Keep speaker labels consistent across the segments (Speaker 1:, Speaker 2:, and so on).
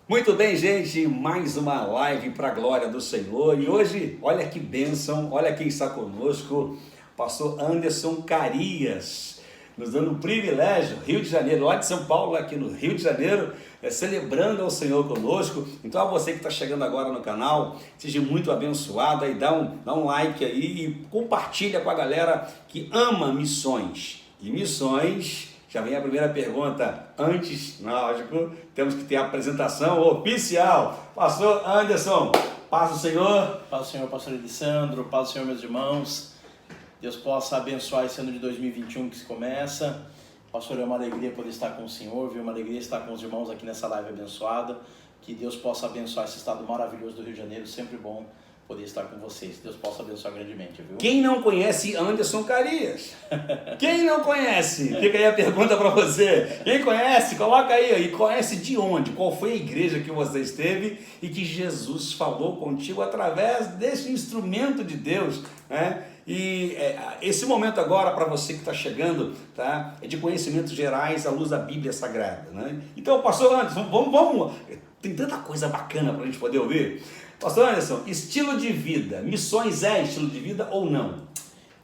Speaker 1: Muito bem, gente, mais uma live para a glória do Senhor. E hoje, olha que bênção, olha quem está conosco, pastor Anderson Carias, nos dando um privilégio, Rio de Janeiro, lá de São Paulo, aqui no Rio de Janeiro, celebrando ao Senhor conosco. Então, a você que está chegando agora no canal, seja muito abençoado, aí dá um like aí e compartilha com a galera que ama missões. E missões... Já vem a primeira pergunta. Antes, lógico, temos que ter a apresentação oficial. Pastor Anderson, paz do Senhor.
Speaker 2: Paz do Senhor, pastor Elisandro, paz do Senhor, meus irmãos. Deus possa abençoar esse ano de 2021 que se começa. Pastor, é uma alegria poder estar com o Senhor, viu? Uma alegria estar com os irmãos aqui nessa live abençoada. Que Deus possa abençoar esse estado maravilhoso do Rio de Janeiro, sempre bom poder estar com vocês. Deus possa abençoar grandemente, viu?
Speaker 1: Quem não conhece Anderson Carias? Quem não conhece? Fica aí a pergunta para você. Quem conhece? Coloca aí. E conhece de onde? Qual foi a igreja que você esteve e que Jesus falou contigo através desse instrumento de Deus, né? E esse momento agora para você que está chegando, tá? É de conhecimentos gerais à luz da Bíblia Sagrada, né? Então, pastor Anderson, vamos. Tem tanta coisa bacana para a gente poder ouvir. Pastor Anderson, estilo de vida, missões é estilo de vida ou não?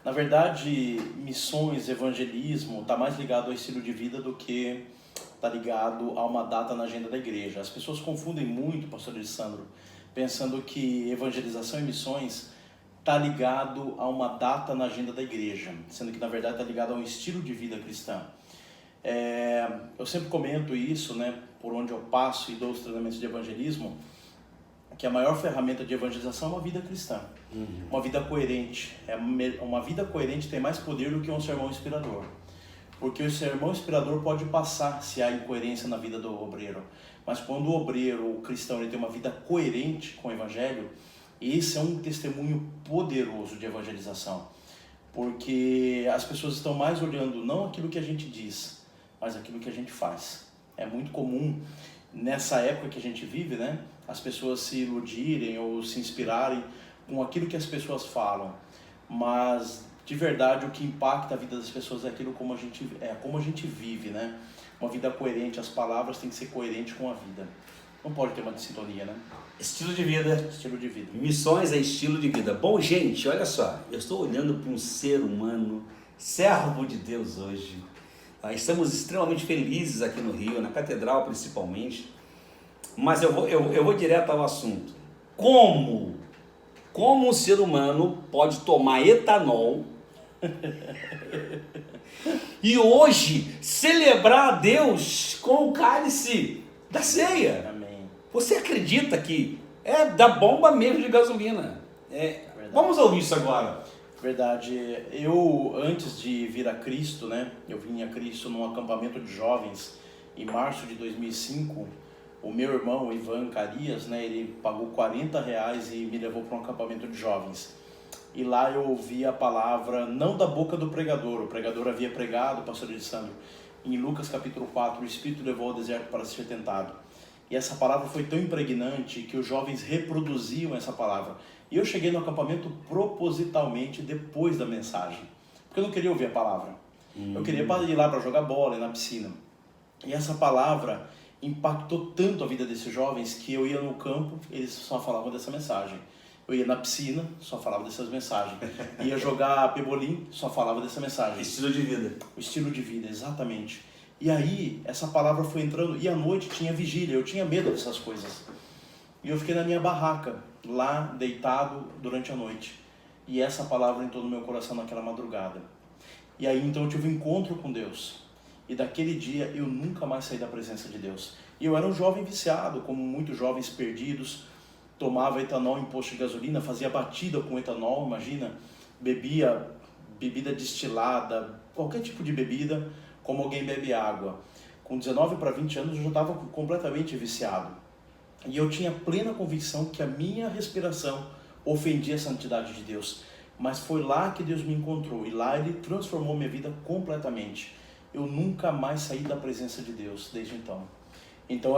Speaker 2: Na verdade, missões, evangelismo, está mais ligado ao estilo de vida do que está ligado a uma data na agenda da igreja. As pessoas confundem muito, pastor Alessandro, pensando que evangelização e missões está ligado a uma data na agenda da igreja, sendo que na verdade está ligado a um estilo de vida cristã. Eu sempre comento isso, né, por onde eu passo e dou os treinamentos de evangelismo, que a maior ferramenta de evangelização é uma vida cristã, uma vida coerente. Uma vida coerente tem mais poder do que um sermão inspirador, porque o sermão inspirador pode passar se há incoerência na vida do obreiro, mas quando o obreiro, o cristão, ele tem uma vida coerente com o evangelho, esse é um testemunho poderoso de evangelização, porque as pessoas estão mais olhando não aquilo que a gente diz, mas aquilo que a gente faz. É muito comum nessa época que a gente vive, né, as pessoas se iludirem ou se inspirarem com aquilo que as pessoas falam, mas de verdade o que impacta a vida das pessoas é aquilo como a gente vive, né? Uma vida coerente, as palavras têm que ser coerentes com a vida. Não pode ter uma sintonia, né?
Speaker 1: Estilo de vida.
Speaker 2: Estilo de vida.
Speaker 1: Missões é estilo de vida. Bom, gente, olha só, eu estou olhando para um ser humano, servo de Deus hoje. Estamos extremamente felizes aqui no Rio, na Catedral principalmente. Mas eu vou direto ao assunto. Como um ser humano pode tomar etanol e hoje celebrar a Deus com o cálice da ceia?
Speaker 2: Amém.
Speaker 1: Você acredita que é da bomba mesmo de gasolina? Vamos ouvir isso agora.
Speaker 2: Verdade. Eu, antes de vir a Cristo, né, eu vim a Cristo num acampamento de jovens em março de 2005. O meu irmão, Ivan Carias, né, ele pagou R$40 e me levou para um acampamento de jovens. E lá eu ouvi a palavra, não da boca do pregador, o pregador havia pregado, pastor Elisandro, em Lucas capítulo 4, o Espírito levou ao deserto para ser tentado. E essa palavra foi tão impregnante que os jovens reproduziam essa palavra. E eu cheguei no acampamento propositalmente depois da mensagem, porque eu não queria ouvir a palavra. Eu queria ir lá para jogar bola, ir na piscina. E essa palavra impactou tanto a vida desses jovens que eu ia no campo, eles só falavam dessa mensagem. Eu ia na piscina, só falava dessas mensagens. Ia jogar pebolim, só falava dessa mensagem.
Speaker 1: Estilo de vida.
Speaker 2: O estilo de vida, exatamente. E aí, essa palavra foi entrando, e à noite tinha vigília, eu tinha medo dessas coisas. E eu fiquei na minha barraca, lá, deitado, durante a noite. E essa palavra entrou no meu coração naquela madrugada. E aí, então, eu tive um encontro com Deus. E daquele dia, eu nunca mais saí da presença de Deus. E eu era um jovem viciado, como muitos jovens perdidos. Tomava etanol em posto de gasolina, fazia batida com etanol, imagina. Bebia bebida destilada, qualquer tipo de bebida, como alguém bebe água. Com 19 para 20 anos, eu já estava completamente viciado. E eu tinha plena convicção que a minha respiração ofendia a santidade de Deus. Mas foi lá que Deus me encontrou. E lá Ele transformou minha vida completamente. Eu nunca mais saí da presença de Deus desde então. Então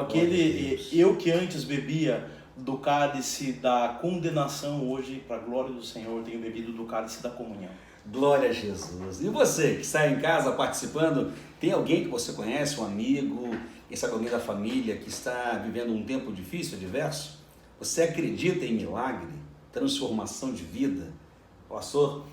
Speaker 2: eu que antes bebia do cálice da condenação, hoje, para a glória do Senhor, tenho bebido do cálice da comunhão.
Speaker 1: Glória a Jesus. E você que está em casa participando, tem alguém que você conhece, um amigo, quem sabe alguém da família que está vivendo um tempo difícil, adverso? Você acredita em milagre, transformação de vida? O pastor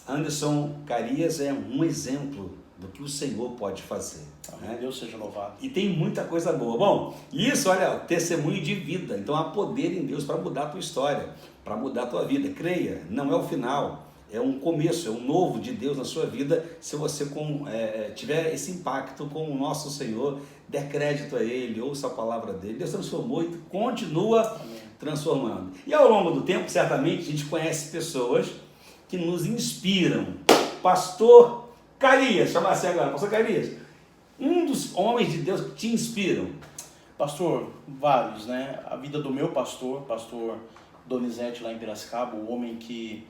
Speaker 1: Anderson Carias é um exemplo do que o Senhor pode fazer. Né?
Speaker 2: Deus seja louvado.
Speaker 1: E tem muita coisa boa. Bom, isso, olha, testemunho de vida. Então há poder em Deus para mudar a tua história, para mudar a tua vida. Creia, não é o final. É um começo, é um novo de Deus na sua vida, se você tiver esse impacto com o nosso Senhor, der crédito a Ele, ouça a palavra dele. Deus transformou e continua transformando. E ao longo do tempo, certamente, a gente conhece pessoas que nos inspiram. Pastor Carias, chamar assim agora, Pastor Carias, um dos homens de Deus que te inspiram.
Speaker 2: Pastor, vários, né? A vida do meu pastor Donizete lá em Piracicaba, o homem que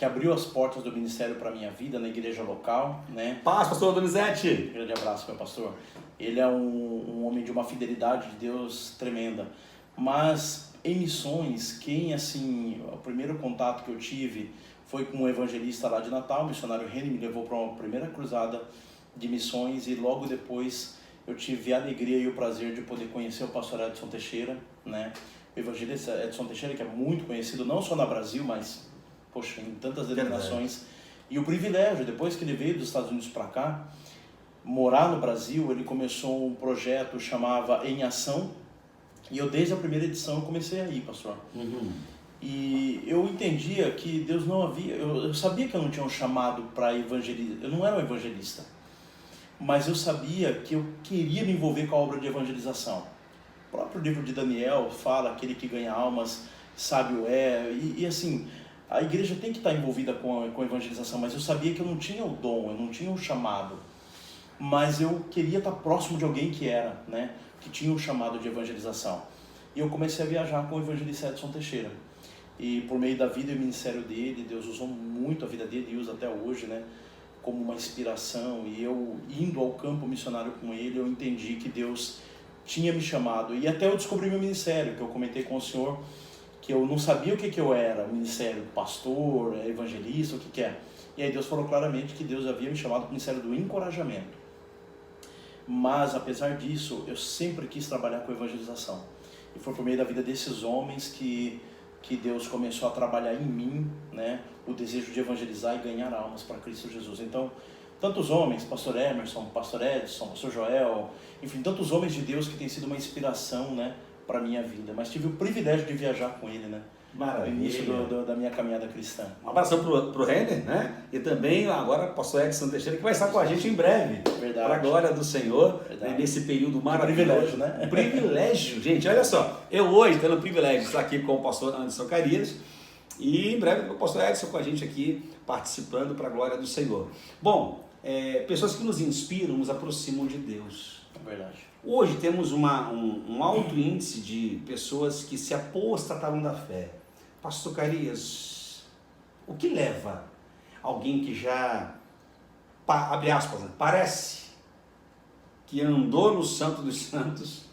Speaker 2: abriu as portas do ministério para a minha vida na igreja local, né?
Speaker 1: Paz, pastor Donizete!
Speaker 2: Um grande abraço, meu pastor. Ele é um homem de uma fidelidade de Deus tremenda. Mas em missões, o primeiro contato que eu tive foi com um evangelista lá de Natal, o missionário Reni, me levou para uma primeira cruzada de missões e logo depois eu tive a alegria e o prazer de poder conhecer o pastor Edson Teixeira, né? O evangelista Edson Teixeira, que é muito conhecido não só no Brasil, mas poxa, em tantas denominações. E o privilégio, depois que ele veio dos Estados Unidos para cá, morar no Brasil, ele começou um projeto chamava Em Ação, e eu desde a primeira edição eu comecei a ir, pastor. E eu entendia que Deus não havia, eu sabia que eu não tinha um chamado para evangelizar, eu não era um evangelista, mas eu sabia que eu queria me envolver com a obra de evangelização. O próprio livro de Daniel fala, aquele que ganha almas, sábio é, e assim, a igreja tem que estar envolvida com a evangelização, mas eu sabia que eu não tinha o dom, eu não tinha o chamado. Mas eu queria estar próximo de alguém que era, né, que tinha o chamado de evangelização. E eu comecei a viajar com o evangelista Edson Teixeira. E por meio da vida e ministério dele, Deus usou muito a vida dele e usa até hoje, né, como uma inspiração. E eu, indo ao campo missionário com ele, eu entendi que Deus tinha me chamado. E até eu descobri meu ministério, que eu comentei com o senhor, que eu não sabia o que eu era, ministério pastor, evangelista, o que é. E aí Deus falou claramente que Deus havia me chamado para o ministério do encorajamento. Mas, apesar disso, eu sempre quis trabalhar com evangelização. E foi por meio da vida desses homens que Deus começou a trabalhar em mim, né, o desejo de evangelizar e ganhar almas para Cristo Jesus. Então, tantos homens, pastor Emerson, pastor Edson, pastor Joel, enfim, tantos homens de Deus que têm sido uma inspiração, né, para a minha vida. Mas tive o privilégio de viajar com ele, né?
Speaker 1: Maravilha.
Speaker 2: No início da minha caminhada cristã.
Speaker 1: Um abração pro Renner, né? E também agora o pastor Edson Teixeira, que vai estar com a gente em breve.
Speaker 2: Verdade.
Speaker 1: Para a glória do Senhor,
Speaker 2: Verdade.
Speaker 1: Nesse período maravilhoso.
Speaker 2: Privilégio, né?
Speaker 1: Um privilégio, gente. Olha só, eu hoje tendo o privilégio de estar aqui com o pastor Anderson Carias e em breve o pastor Edson com a gente aqui participando para a glória do Senhor. Bom, pessoas que nos inspiram, nos aproximam de Deus.
Speaker 2: É verdade.
Speaker 1: Hoje temos um alto índice de pessoas que se apostataram da fé. Pastor Carias, o que leva alguém que já, abre aspas, parece que andou no Santo dos Santos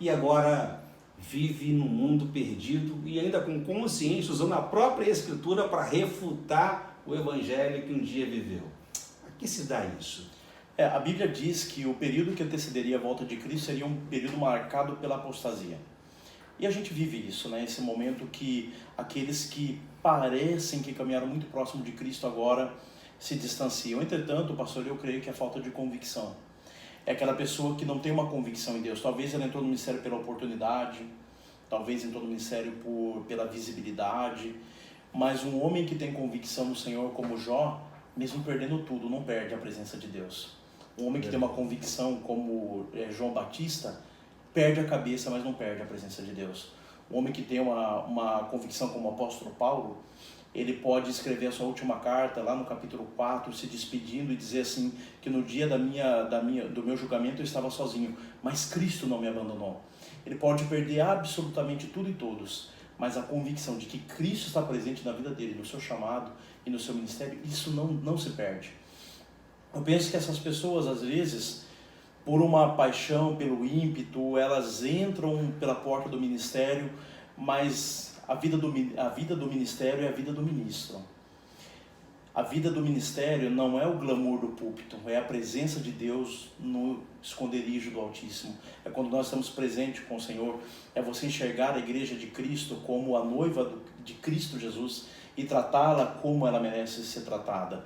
Speaker 1: e agora vive num mundo perdido e ainda com consciência, usando a própria Escritura para refutar o Evangelho que um dia viveu? A que se dá isso?
Speaker 2: A Bíblia diz que o período que antecederia a volta de Cristo seria um período marcado pela apostasia. E a gente vive isso, né? Esse momento que aqueles que parecem que caminharam muito próximo de Cristo agora se distanciam. Entretanto, pastor, eu creio que é falta de convicção. É aquela pessoa que não tem uma convicção em Deus. Talvez ela entrou no ministério pela oportunidade, talvez entrou no ministério pela visibilidade, mas um homem que tem convicção no Senhor como Jó, mesmo perdendo tudo, não perde a presença de Deus. Um homem que tem uma convicção como João Batista, perde a cabeça, mas não perde a presença de Deus. Um homem que tem uma convicção como o apóstolo Paulo, ele pode escrever a sua última carta, lá no capítulo 4, se despedindo e dizer assim, que no dia do meu julgamento eu estava sozinho, mas Cristo não me abandonou. Ele pode perder absolutamente tudo e todos, mas a convicção de que Cristo está presente na vida dele, no seu chamado e no seu ministério, isso não se perde. Eu penso que essas pessoas, às vezes, por uma paixão, pelo ímpeto, elas entram pela porta do ministério, mas a vida do ministério é a vida do ministro. A vida do ministério não é o glamour do púlpito, é a presença de Deus no esconderijo do Altíssimo. É quando nós estamos presentes com o Senhor, é você enxergar a igreja de Cristo como a noiva de Cristo Jesus e tratá-la como ela merece ser tratada.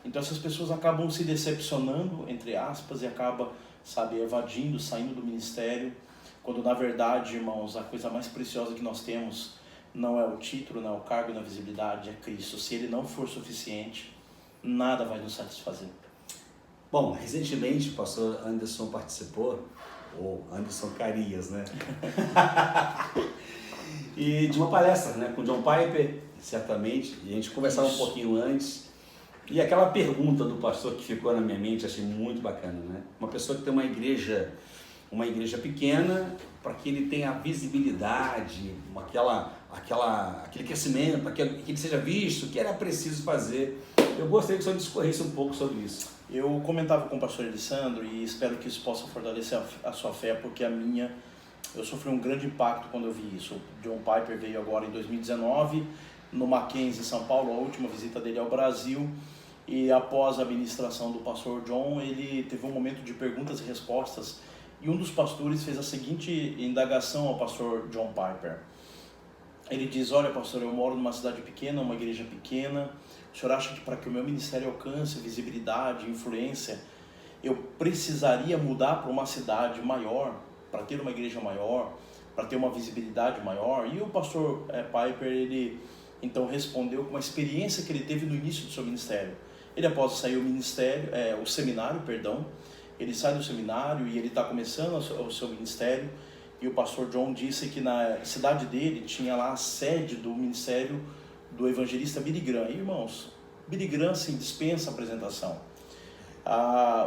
Speaker 2: Então essas pessoas acabam se decepcionando, entre aspas, e acabam, sabe, evadindo, saindo do ministério, quando na verdade, irmãos, a coisa mais preciosa que nós temos não é o título, não é o cargo, não é a visibilidade, é Cristo. Se Ele não for suficiente, nada vai nos satisfazer.
Speaker 1: Bom, recentemente o pastor Anderson participou, ou Anderson Carias, né? E de uma palestra, né, com John Piper, certamente, e a gente conversava um pouquinho antes, e aquela pergunta do pastor que ficou na minha mente, achei muito bacana, né? Uma pessoa que tem uma igreja pequena, para que ele tenha visibilidade, aquele crescimento, que ele seja visto, o que era preciso fazer. Eu gostaria que o senhor discorresse um pouco sobre isso.
Speaker 2: Eu comentava com o pastor Elisandro e espero que isso possa fortalecer a sua fé, porque eu sofri um grande impacto quando eu vi isso. O John Piper veio agora em 2019, no Mackenzie, em São Paulo, a última visita dele ao Brasil, e após a ministração do pastor John, ele teve um momento de perguntas e respostas, e um dos pastores fez a seguinte indagação ao pastor John Piper. Ele diz: olha, pastor, eu moro numa cidade pequena, uma igreja pequena, o senhor acha que para que o meu ministério alcance visibilidade, influência, eu precisaria mudar para uma cidade maior, para ter uma igreja maior, para ter uma visibilidade maior? E o pastor Piper, ele então respondeu com a experiência que ele teve no início do seu ministério. Ele, após sair o seminário, ele sai do seminário e ele está começando o seu ministério, e o pastor John disse que na cidade dele tinha lá a sede do ministério do evangelista Billy Graham. E, irmãos, Billy Graham assim, dispensa apresentação.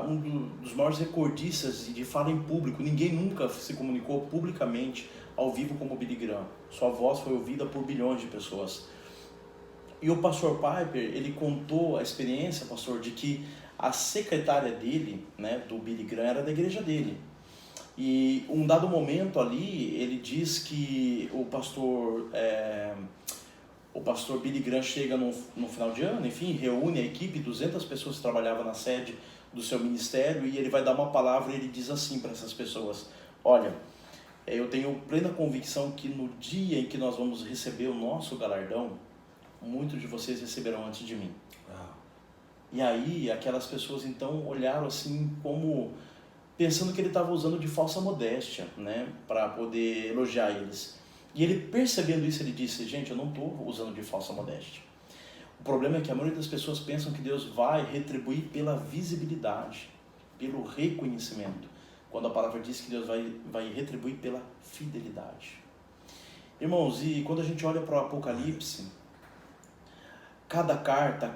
Speaker 2: Um dos maiores recordistas de fala em público, ninguém nunca se comunicou publicamente ao vivo como Billy Graham. Sua voz foi ouvida por bilhões de pessoas. E o pastor Piper, ele contou a experiência, pastor, de que a secretária dele, né, do Billy Graham, era da igreja dele. E um dado momento ali, ele diz que o pastor Billy Graham chega no final de ano, enfim, reúne a equipe, 200 pessoas que trabalhavam na sede do seu ministério, e ele vai dar uma palavra e ele diz assim para essas pessoas: olha, eu tenho plena convicção que no dia em que nós vamos receber o nosso galardão, muitos de vocês receberão antes de mim. E aí aquelas pessoas então olharam assim como pensando que ele estava usando de falsa modéstia, né, para poder elogiar eles. E ele, percebendo isso, ele disse: gente, eu não estou usando de falsa modéstia. O problema é que a maioria das pessoas pensam que Deus vai retribuir pela visibilidade, pelo reconhecimento, quando a palavra diz que Deus vai retribuir pela fidelidade. Irmãos, e quando a gente olha para o Apocalipse, cada carta,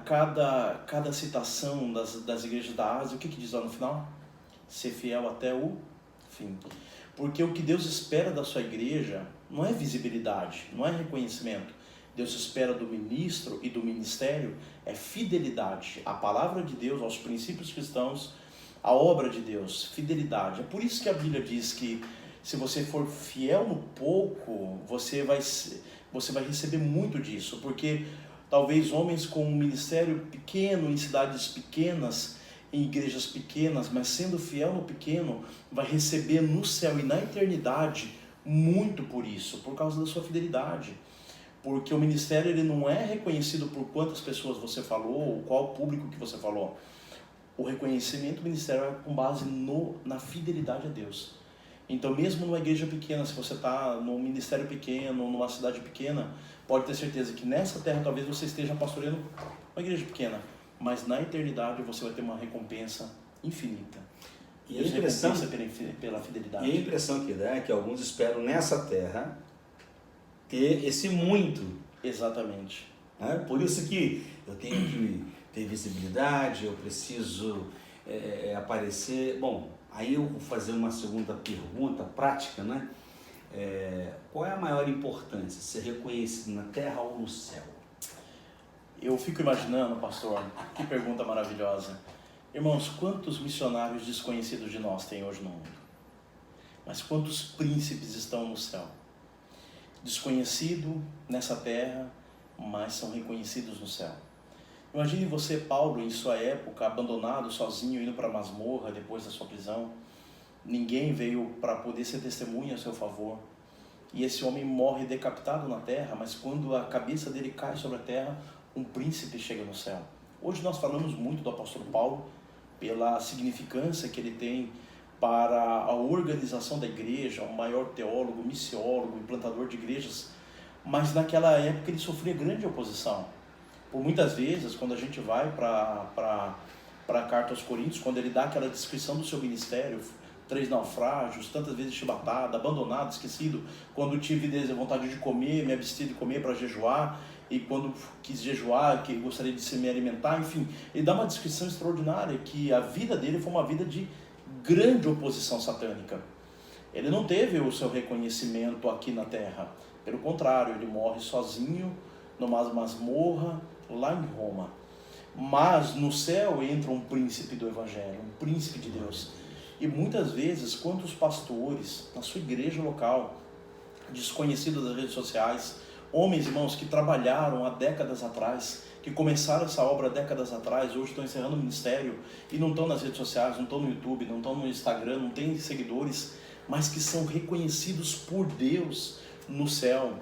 Speaker 2: cada citação das igrejas da Ásia, o que diz lá no final? Ser fiel até o fim. Porque o que Deus espera da sua igreja não é visibilidade, não é reconhecimento. Deus espera do ministro e do ministério é fidelidade à palavra de Deus, aos princípios cristãos, à obra de Deus, fidelidade. É por isso que a Bíblia diz que se você for fiel no pouco, você vai receber muito disso, porque talvez homens com um ministério pequeno, em cidades pequenas, em igrejas pequenas, mas sendo fiel no pequeno, vai receber no céu e na eternidade muito por isso, por causa da sua fidelidade. Porque o ministério ele não é reconhecido por quantas pessoas você falou, ou qual público que você falou. O reconhecimento do ministério é com base na fidelidade a Deus. Então, mesmo numa igreja pequena, se você está num ministério pequeno, numa cidade pequena, pode ter certeza que nessa terra talvez você esteja pastoreando uma igreja pequena, mas na eternidade você vai ter uma recompensa infinita.
Speaker 1: E a impressão
Speaker 2: pela fidelidade.
Speaker 1: E a impressão que dá é que alguns esperam nessa terra ter esse muito.
Speaker 2: Exatamente.
Speaker 1: Por isso que eu tenho que ter visibilidade, eu preciso aparecer. Bom, aí eu vou fazer uma segunda pergunta prática, né? Qual é a maior importância, ser reconhecido na terra ou no céu?
Speaker 2: Eu fico imaginando, pastor, que pergunta maravilhosa. Irmãos, quantos missionários desconhecidos de nós tem hoje no mundo? Mas quantos príncipes estão no céu? Desconhecido nessa terra, mas são reconhecidos no céu. Imagine você, Paulo, em sua época, abandonado, sozinho, indo para a masmorra depois da sua prisão. Ninguém veio para poder ser testemunha a seu favor. E esse homem morre decapitado na terra, mas quando a cabeça dele cai sobre a terra, um príncipe chega no céu. Hoje nós falamos muito do apóstolo Paulo, pela significância que ele tem para a organização da igreja, um maior teólogo, missiólogo, implantador de igrejas, mas naquela época ele sofria grande oposição. Por muitas vezes, quando a gente vai para a carta aos Coríntios, quando ele dá aquela descrição do seu ministério, 3 naufrágios, tantas vezes chibatado, abandonado, esquecido, quando tive vontade de comer, me absti de comer para jejuar, e quando quis jejuar, que gostaria de se me alimentar, enfim, ele dá uma descrição extraordinária, que a vida dele foi uma vida de grande oposição satânica. Ele não teve o seu reconhecimento aqui na terra, pelo contrário, ele morre sozinho, numa masmorra, lá em Roma. Mas no céu entra um príncipe do Evangelho, um príncipe de Deus. E muitas vezes, quantos pastores na sua igreja local, desconhecidos das redes sociais, homens, irmãos, que trabalharam há décadas atrás, que começaram essa obra há décadas atrás, hoje estão encerrando o ministério e não estão nas redes sociais, não estão no YouTube, não estão no Instagram, não têm seguidores, mas que são reconhecidos por Deus no céu,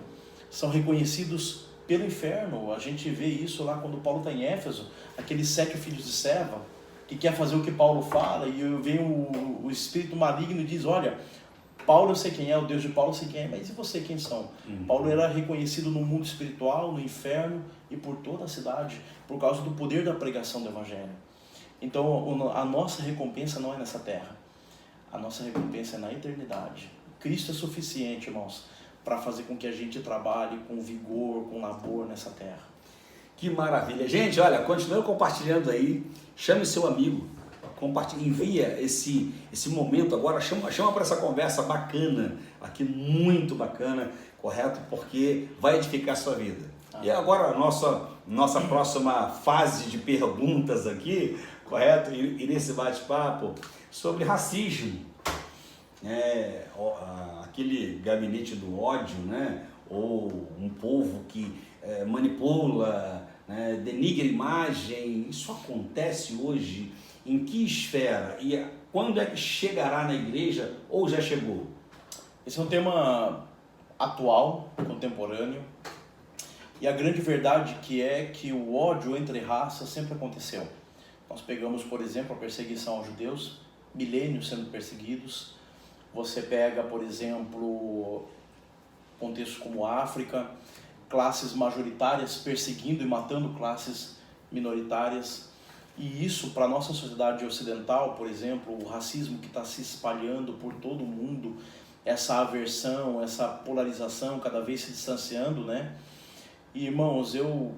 Speaker 2: são reconhecidos pelo inferno. A gente vê isso lá quando Paulo está em Éfeso, aqueles 7 filhos de Seva, que quer fazer o que Paulo fala, e vem o espírito maligno e diz, olha, Paulo eu sei quem é, o Deus de Paulo eu sei quem é, mas e você quem são? Paulo era reconhecido no mundo espiritual, no inferno e por toda a cidade, por causa do poder da pregação do Evangelho. Então a nossa recompensa não é nessa terra, a nossa recompensa é na eternidade. Cristo é suficiente, irmãos, para fazer com que a gente trabalhe com vigor, com labor nessa terra.
Speaker 1: Que maravilha. Gente, olha, continue compartilhando aí, chame seu amigo, envia esse momento agora, chama para essa conversa bacana, aqui muito bacana, correto? Porque vai edificar a sua vida. E agora a nossa próxima fase de perguntas aqui, correto? E nesse bate-papo sobre racismo, aquele gabinete do ódio, né? Ou um povo que manipula, né? Denigra a imagem. Isso acontece hoje em que esfera? E quando é que chegará na igreja ou já chegou?
Speaker 2: Esse é um tema atual, contemporâneo, e a grande verdade que o ódio entre raças sempre aconteceu. Nós pegamos, por exemplo, a perseguição aos judeus, milênios sendo perseguidos. Você pega, por exemplo, contextos como África, classes majoritárias perseguindo e matando classes minoritárias. E isso, para a nossa sociedade ocidental, por exemplo, o racismo que está se espalhando por todo o mundo, essa aversão, essa polarização cada vez se distanciando, né? E, irmãos, eu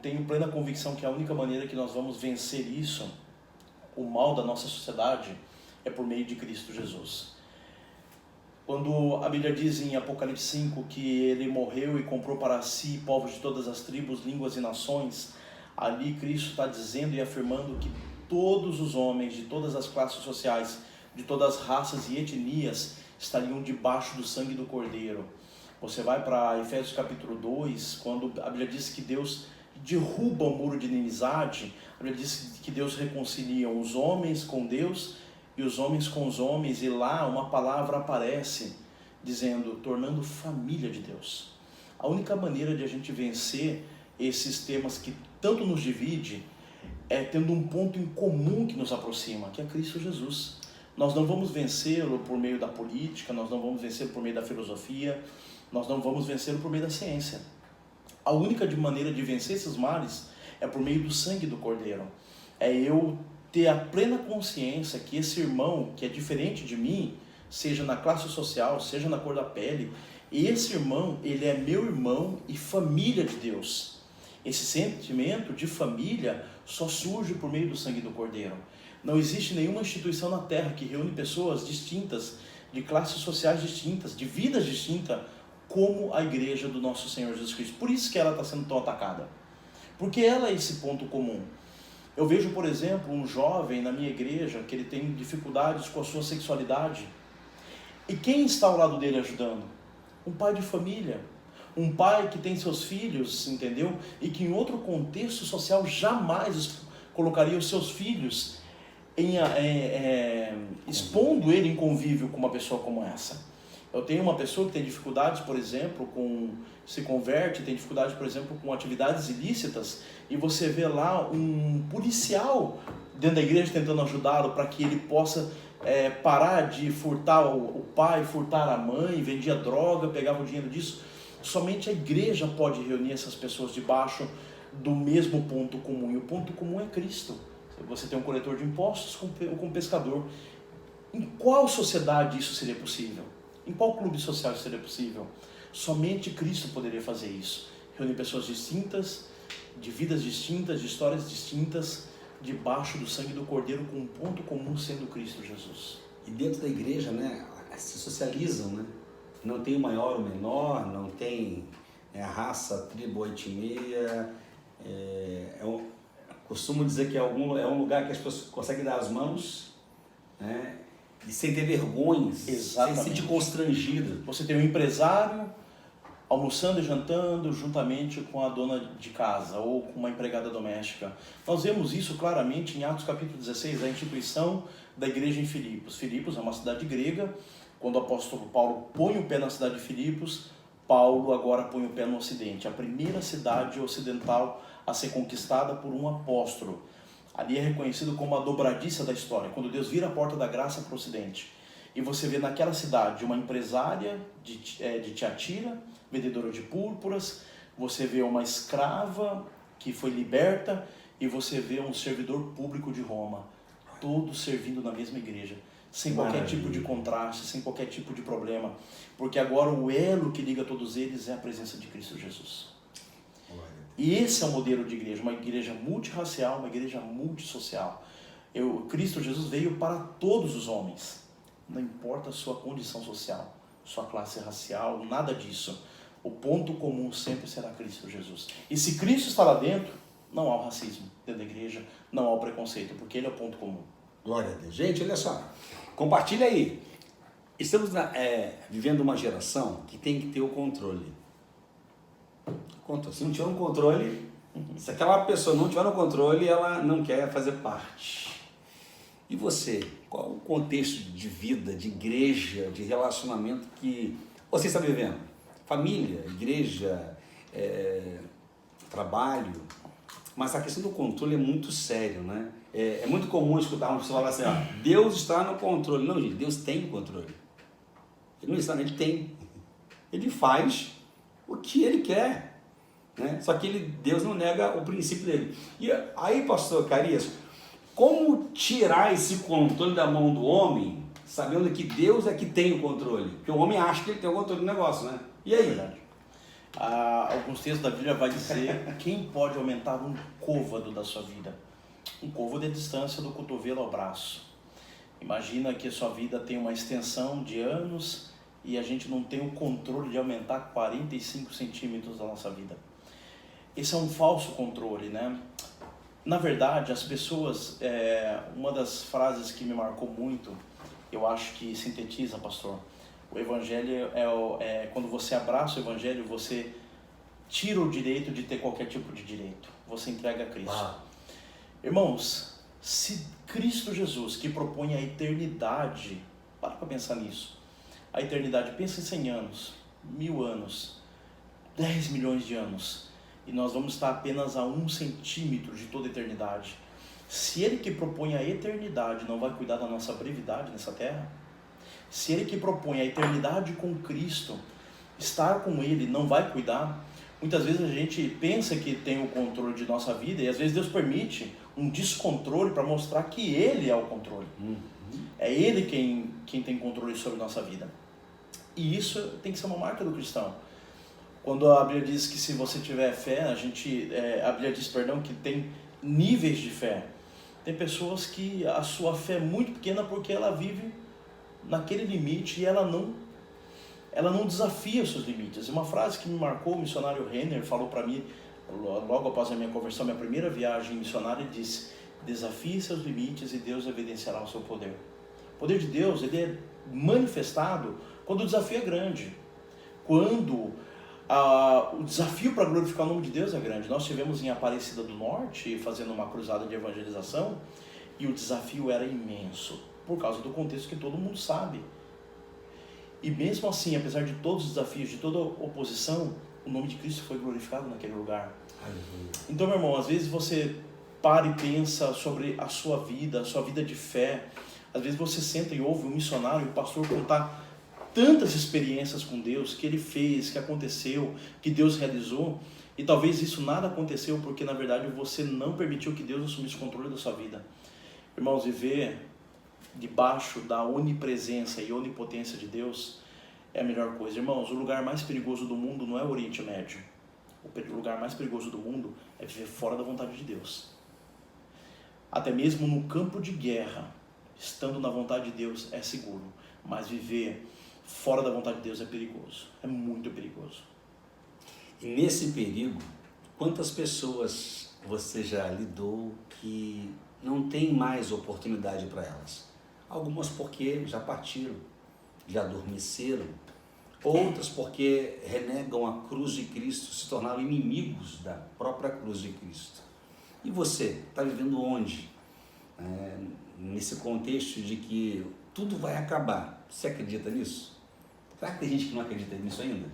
Speaker 2: tenho plena convicção que a única maneira que nós vamos vencer isso, o mal da nossa sociedade, é por meio de Cristo Jesus. Quando a Bíblia diz em Apocalipse 5 que ele morreu e comprou para si povos de todas as tribos, línguas e nações, ali Cristo está dizendo e afirmando que todos os homens de todas as classes sociais, de todas as raças e etnias, estariam debaixo do sangue do Cordeiro. Você vai para Efésios capítulo 2, quando a Bíblia diz que Deus derruba o muro de inimizade, a Bíblia diz que Deus reconcilia os homens com Deus e os homens com os homens, e lá uma palavra aparece dizendo, tornando família de Deus. A única maneira de a gente vencer esses temas que tanto nos divide é tendo um ponto em comum que nos aproxima, que é Cristo Jesus. Nós não vamos vencê-lo por meio da política, nós não vamos vencê-lo por meio da filosofia, nós não vamos vencê-lo por meio da ciência. A única maneira de vencer esses males é por meio do sangue do Cordeiro. É eu ter a plena consciência que esse irmão, que é diferente de mim, seja na classe social, seja na cor da pele, esse irmão, ele é meu irmão e família de Deus. Esse sentimento de família só surge por meio do sangue do Cordeiro. Não existe nenhuma instituição na Terra que reúne pessoas distintas, de classes sociais distintas, de vidas distintas, como a igreja do nosso Senhor Jesus Cristo. Por isso que ela está sendo tão atacada. Porque ela é esse ponto comum. Eu vejo, por exemplo, um jovem na minha igreja que ele tem dificuldades com a sua sexualidade. E quem está ao lado dele ajudando? Um pai de família. Um pai que tem seus filhos, entendeu? E que em outro contexto social jamais colocaria os seus filhos expondo ele em convívio com uma pessoa como essa. Eu tenho uma pessoa que tem dificuldades, por exemplo, se converte, tem dificuldades, por exemplo, com atividades ilícitas, e você vê lá um policial dentro da igreja tentando ajudá-lo para que ele possa parar de furtar o pai, furtar a mãe, vendia droga, pegava o dinheiro disso. Somente a igreja pode reunir essas pessoas debaixo do mesmo ponto comum, e o ponto comum é Cristo. Você tem um coletor de impostos com um pescador. Em qual sociedade isso seria possível? Em qual clube social isso seria possível? Somente Cristo poderia fazer isso. Reunir pessoas distintas, de vidas distintas, de histórias distintas, debaixo do sangue do Cordeiro, com um ponto comum sendo Cristo Jesus.
Speaker 1: E dentro da igreja, né, se socializam, né? Não tem o maior ou o menor, não tem raça, tribo, etnia. Costumo dizer que é um lugar que as pessoas conseguem dar as mãos, né? E sem ter vergonhas, sem se sentir constrangido.
Speaker 2: Você tem um empresário almoçando e jantando juntamente com a dona de casa ou com uma empregada doméstica. Nós vemos isso claramente em Atos capítulo 16, a instituição da igreja em Filipos. Filipos é uma cidade grega. Quando o apóstolo Paulo põe o pé na cidade de Filipos, Paulo agora põe o pé no Ocidente, a primeira cidade ocidental a ser conquistada por um apóstolo. Ali é reconhecido como a dobradiça da história, quando Deus vira a porta da graça para o Ocidente. E você vê naquela cidade uma empresária de Tiatira, vendedora de púrpuras, você vê uma escrava que foi liberta, e você vê um servidor público de Roma, todos servindo na mesma igreja, sem qualquer tipo de contraste, sem qualquer tipo de problema, porque agora o elo que liga todos eles é a presença de Cristo Jesus. E esse é o modelo de igreja, uma igreja multirracial, uma igreja multissocial. Cristo Jesus veio para todos os homens, não importa a sua condição social, sua classe racial, nada disso. O ponto comum sempre será Cristo Jesus. E se Cristo está lá dentro, não há o racismo dentro da igreja, não há o preconceito, porque Ele é o ponto comum. Glória a Deus.
Speaker 1: Gente, olha só, compartilha aí. Estamos vivendo uma geração que tem que ter o controle. Se não tiver um controle, se aquela pessoa não tiver no controle, ela não quer fazer parte. E você? Qual o contexto de vida, de igreja, de relacionamento que você está vivendo? Família, igreja, trabalho. Mas a questão do controle é muito sério, né? É muito comum escutar uma pessoa falar assim, ó, Deus está no controle. Não, gente, Deus tem o controle. Ele não está, ele tem. Ele faz o que ele quer, né? Só que Deus não nega o princípio dele. E aí, pastor Carias, como tirar esse controle da mão do homem, sabendo que Deus é que tem o controle? Porque o homem acha que ele tem o controle do negócio, né? E aí?
Speaker 2: Verdade. Alguns textos da Bíblia vai dizer quem pode aumentar um côvado da sua vida. Um côvado é a distância do cotovelo ao braço. Imagina que a sua vida tem uma extensão de anos e a gente não tem o controle de aumentar 45 centímetros da nossa vida. Esse é um falso controle, né? Na verdade, as pessoas... uma das frases que me marcou muito, eu acho que sintetiza, pastor. O evangelho quando você abraça o evangelho, você tira o direito de ter qualquer tipo de direito. Você entrega a Cristo. Irmãos, se Cristo Jesus, que propõe a eternidade, para pensar nisso. A eternidade, pensa em 100 anos, 1000 anos, 10 milhões de anos. E nós vamos estar apenas a 1 centímetro de toda a eternidade. Se Ele que propõe a eternidade não vai cuidar da nossa brevidade nessa terra, se Ele que propõe a eternidade com Cristo, estar com Ele não vai cuidar, muitas vezes a gente pensa que tem o controle de nossa vida e às vezes Deus permite um descontrole para mostrar que Ele é o controle. É Ele quem tem controle sobre a nossa vida. E isso tem que ser uma marca do cristão. Quando a Bíblia diz que se você tiver fé, a Bíblia diz, que tem níveis de fé. Tem pessoas que a sua fé é muito pequena porque ela vive naquele limite e ela não desafia os seus limites. Uma frase que me marcou, o missionário Renner falou para mim, logo após a minha conversão, minha primeira viagem missionária, ele disse: desafie seus limites e Deus evidenciará o seu poder. O poder de Deus, ele é manifestado quando o desafio é grande. Quando O desafio para glorificar o nome de Deus é grande. Nós estivemos em Aparecida do Norte fazendo uma cruzada de evangelização e o desafio era imenso, por causa do contexto que todo mundo sabe. E mesmo assim, apesar de todos os desafios, de toda oposição, o nome de Cristo foi glorificado naquele lugar. Então, meu irmão, às vezes você para e pensa sobre a sua vida de fé. Às vezes você senta e ouve um missionário, um pastor contar tantas experiências com Deus, que ele fez, que aconteceu, que Deus realizou, e talvez isso nada aconteceu porque na verdade você não permitiu que Deus assumisse o controle da sua vida. Irmãos, viver debaixo da onipresença e onipotência de Deus é a melhor coisa. Irmãos, o lugar mais perigoso do mundo não é o Oriente Médio. O lugar mais perigoso do mundo é viver fora da vontade de Deus. Até mesmo no campo de guerra, estando na vontade de Deus é seguro, mas viver fora da vontade de Deus é perigoso, é muito perigoso.
Speaker 1: E nesse perigo, quantas pessoas você já lidou que não tem mais oportunidade para elas? Algumas porque já partiram, já adormeceram, outras porque renegam a cruz de Cristo, se tornaram inimigos da própria cruz de Cristo. E você, está vivendo onde? Nesse contexto de que tudo vai acabar. Você acredita nisso? Será que tem gente que não acredita nisso ainda?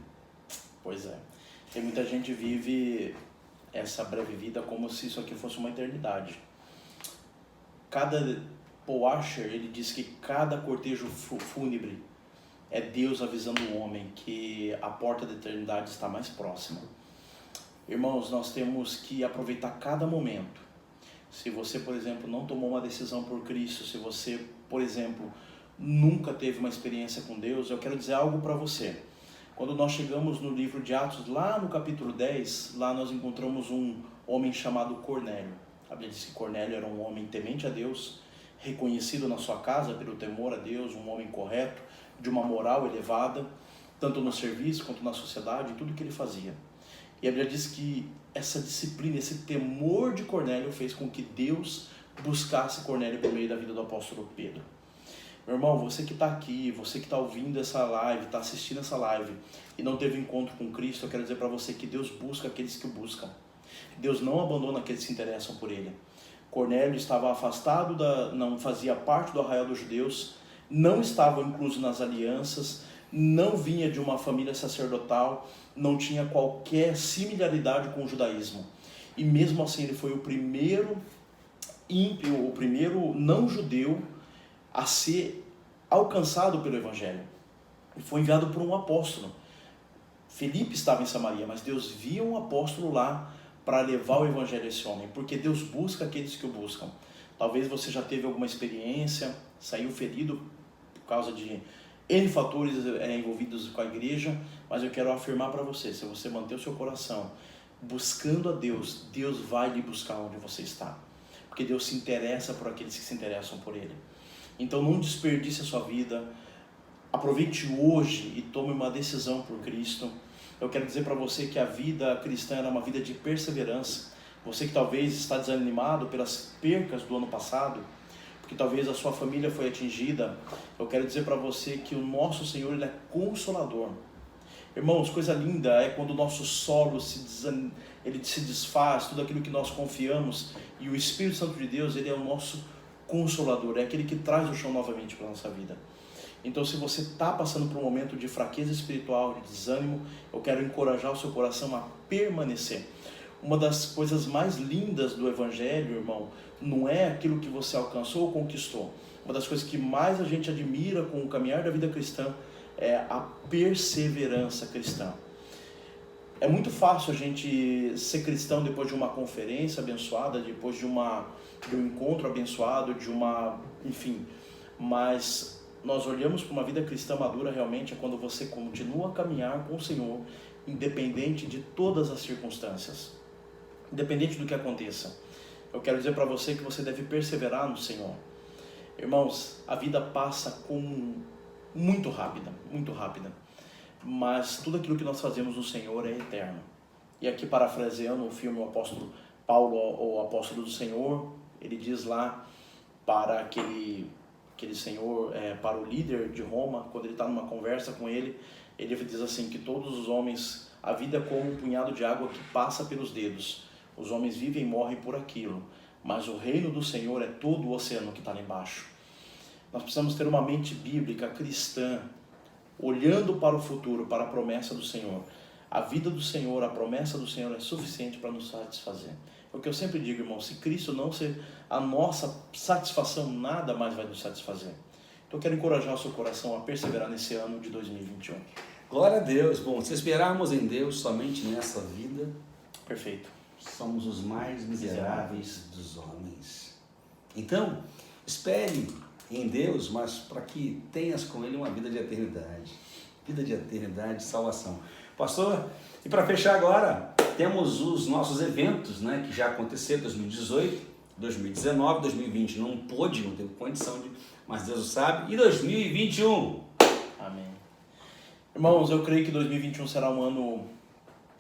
Speaker 2: Pois é. Tem muita gente que vive essa breve vida como se isso aqui fosse uma eternidade. Paul Washer, ele diz que cada cortejo fúnebre é Deus avisando o homem que a porta da eternidade está mais próxima. Irmãos, nós temos que aproveitar cada momento. Se você, por exemplo, não tomou uma decisão por Cristo, se você, por exemplo, nunca teve uma experiência com Deus, eu quero dizer algo para você. Quando nós chegamos no livro de Atos, lá no capítulo 10, lá nós encontramos um homem chamado Cornélio. A Bíblia diz que Cornélio era um homem temente a Deus, reconhecido na sua casa pelo temor a Deus, um homem correto, de uma moral elevada, tanto no serviço quanto na sociedade, em tudo que ele fazia. E a Bíblia diz que essa disciplina, esse temor de Cornélio fez com que Deus buscasse Cornélio por meio da vida do apóstolo Pedro. Meu irmão, você que está aqui, você que está ouvindo essa live, está assistindo essa live e não teve encontro com Cristo, eu quero dizer para você que Deus busca aqueles que o buscam. Deus não abandona aqueles que se interessam por Ele. Cornélio estava afastado, não fazia parte do arraial dos judeus, não estava incluso nas alianças, não vinha de uma família sacerdotal, não tinha qualquer similaridade com o judaísmo. E mesmo assim ele foi o primeiro ímpio, o primeiro não judeu a ser alcançado pelo Evangelho. Ele foi enviado por um apóstolo. Felipe estava em Samaria, mas Deus via um apóstolo lá para levar o Evangelho a esse homem, porque Deus busca aqueles que o buscam. Talvez você já teve alguma experiência, saiu ferido por causa de N fatores envolvidos com a igreja, mas eu quero afirmar para você, se você manter o seu coração buscando a Deus, Deus vai lhe buscar onde você está, porque Deus se interessa por aqueles que se interessam por Ele. Então não desperdice a sua vida, aproveite hoje e tome uma decisão por Cristo. Eu quero dizer para você que a vida cristã é uma vida de perseverança. Você que talvez está desanimado pelas percas do ano passado, porque talvez a sua família foi atingida, eu quero dizer para você que o nosso Senhor, Ele é consolador. Irmãos, coisa linda é quando o nosso solo ele se desfaz, tudo aquilo que nós confiamos, e o Espírito Santo de Deus, Ele é o nosso consolador, é aquele que traz o chão novamente para a nossa vida. Então, se você está passando por um momento de fraqueza espiritual, de desânimo, eu quero encorajar o seu coração a permanecer. Uma das coisas mais lindas do Evangelho, irmão, não é aquilo que você alcançou ou conquistou. Uma das coisas que mais a gente admira com o caminhar da vida cristã é a perseverança cristã. É muito fácil a gente ser cristão depois de uma conferência abençoada, depois de um encontro abençoado, enfim, mas nós olhamos para uma vida cristã madura realmente é quando você continua a caminhar com o Senhor, independente de todas as circunstâncias, independente do que aconteça. Eu quero dizer para você que você deve perseverar no Senhor. Irmãos, a vida passa muito rápida, mas tudo aquilo que nós fazemos no Senhor é eterno. E aqui, parafraseando o filme O Apóstolo Paulo, o Apóstolo do Senhor, ele diz lá para aquele senhor, para o líder de Roma, quando ele está numa conversa com ele, ele diz assim, que todos os homens, a vida é como um punhado de água que passa pelos dedos. Os homens vivem e morrem por aquilo, mas o reino do Senhor é todo o oceano que está lá embaixo. Nós precisamos ter uma mente bíblica, cristã, olhando para o futuro, para a promessa do Senhor. A vida do Senhor, a promessa do Senhor é suficiente para nos satisfazer. É o que eu sempre digo, irmão, se Cristo não ser a nossa satisfação, nada mais vai nos satisfazer. Então eu quero encorajar o seu coração a perseverar nesse ano de 2021.
Speaker 1: Glória a Deus. Bom, se esperarmos em Deus somente nessa vida,
Speaker 2: perfeito,
Speaker 1: somos os mais miseráveis dos homens. Então, espere em Deus, mas para que tenhas com Ele uma vida de eternidade, salvação. Pastor, e para fechar agora, temos os nossos eventos, né, que já aconteceram em 2018, 2019, 2020 não pôde, não teve condição de, mas Deus o sabe, e 2021.
Speaker 2: Amém. Irmãos, eu creio que 2021 será um ano...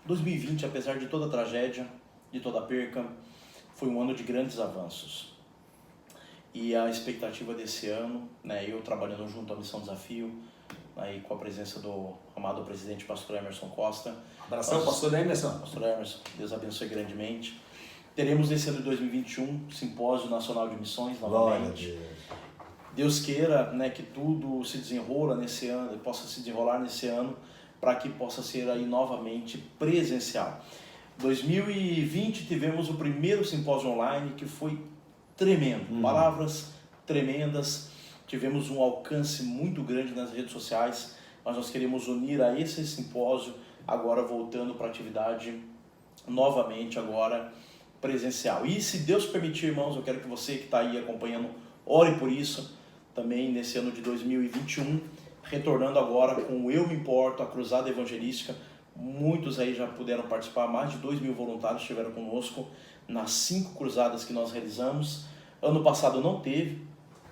Speaker 2: 2020, apesar de toda a tragédia, de toda a perca, foi um ano de grandes avanços. E a expectativa desse ano, né, eu trabalhando junto à Missão Desafio, aí com a presença do amado presidente pastor Emerson Costa.
Speaker 1: Abração, pastor Emerson.
Speaker 2: Pastor Emerson, Deus abençoe grandemente. Teremos nesse ano de 2021 Simpósio Nacional de Missões novamente.
Speaker 1: Glória a
Speaker 2: Deus queira, né, que tudo se desenrola nesse ano, possa se desenrolar nesse ano, para que possa ser aí novamente presencial. 2020 tivemos o primeiro simpósio online que foi tremendo, palavras tremendas, tivemos um alcance muito grande nas redes sociais, mas nós queremos unir a esse simpósio, agora voltando para a atividade novamente, agora presencial. E se Deus permitir, irmãos, eu quero que você que está aí acompanhando, ore por isso, também nesse ano de 2021, retornando agora com o Eu Me Importo, a Cruzada Evangelística. Muitos aí já puderam participar, mais de 2.000 voluntários estiveram conosco nas 5 cruzadas que nós realizamos. Ano passado não teve,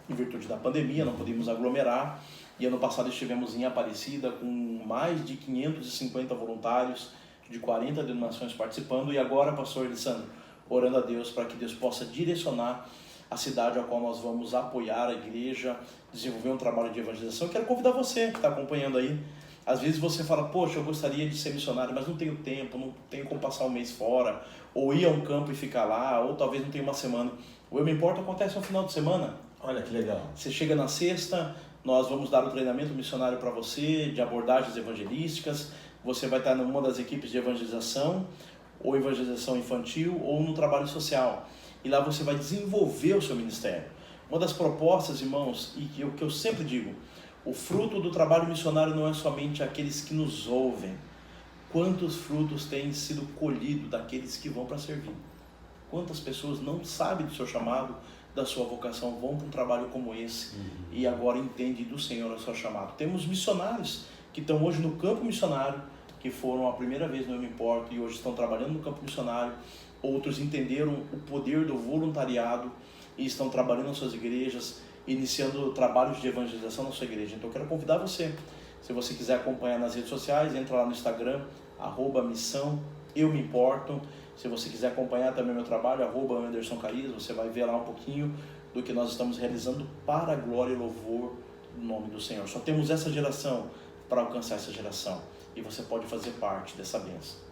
Speaker 2: em virtude da pandemia, não podíamos aglomerar. E ano passado estivemos em Aparecida com mais de 550 voluntários de 40 denominações participando. E agora, pastor Elisandro, orando a Deus para que Deus possa direcionar a cidade a qual nós vamos apoiar a igreja, desenvolver um trabalho de evangelização. Eu quero convidar você que está acompanhando aí. Às vezes você fala, poxa, eu gostaria de ser missionário, mas não tenho tempo, não tenho como passar um mês fora, ou ir a um campo e ficar lá, ou talvez não tenha uma semana. O Eu Me Importo acontece no final de semana.
Speaker 1: Olha que legal.
Speaker 2: Você chega na sexta, nós vamos dar o treinamento missionário para você, de abordagens evangelísticas, você vai estar numa das equipes de evangelização, ou evangelização infantil, ou no trabalho social. E lá você vai desenvolver o seu ministério. Uma das propostas, irmãos, e o que eu sempre digo, o fruto do trabalho missionário não é somente aqueles que nos ouvem. Quantos frutos têm sido colhidos daqueles que vão para servir? Quantas pessoas não sabem do seu chamado, da sua vocação, vão para um trabalho como esse e agora entendem do Senhor o seu chamado. Temos missionários que estão hoje no campo missionário, que foram a primeira vez no Eu Me Importo e hoje estão trabalhando no campo missionário. Outros entenderam o poder do voluntariado e estão trabalhando nas suas igrejas, iniciando trabalhos de evangelização na sua igreja. Então eu quero convidar você, se você quiser acompanhar nas redes sociais, entra lá no Instagram, @missão Eu Me Importo. Se você quiser acompanhar também meu trabalho, @Anderson Carias, você vai ver lá um pouquinho do que nós estamos realizando para a glória e louvor do nome do Senhor. Só temos essa geração para alcançar essa geração e você pode fazer parte dessa bênção.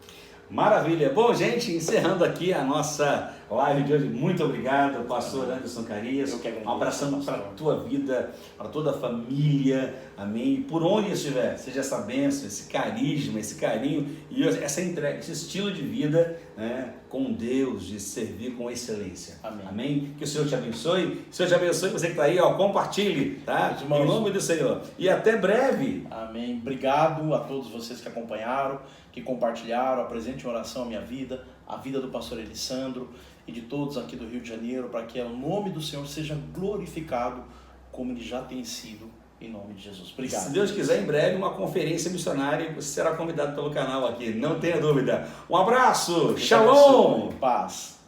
Speaker 1: Maravilha. Bom, gente, encerrando aqui a nossa live de hoje. Muito obrigado, pastor Anderson Carias. Um abração para a tua vida, para toda a família. Amém. E por onde estiver, seja essa bênção, esse carisma, esse carinho e essa entrega, esse estilo de vida, né, com Deus, de servir com excelência.
Speaker 2: Amém.
Speaker 1: Amém. Que o Senhor te abençoe. O Senhor te abençoe. Você que está aí, ó, compartilhe, tá? Em nome do Senhor. E até breve.
Speaker 2: Amém. Obrigado a todos vocês que acompanharam, que compartilharam, apresente em oração a minha vida, a vida do pastor Elisandro e de todos aqui do Rio de Janeiro, para que o nome do Senhor seja glorificado como ele já tem sido, em nome de Jesus. Obrigado.
Speaker 1: Se Deus quiser, em breve, uma conferência missionária, você será convidado pelo canal aqui, não tenha dúvida. Um abraço, shalom!
Speaker 2: Paz.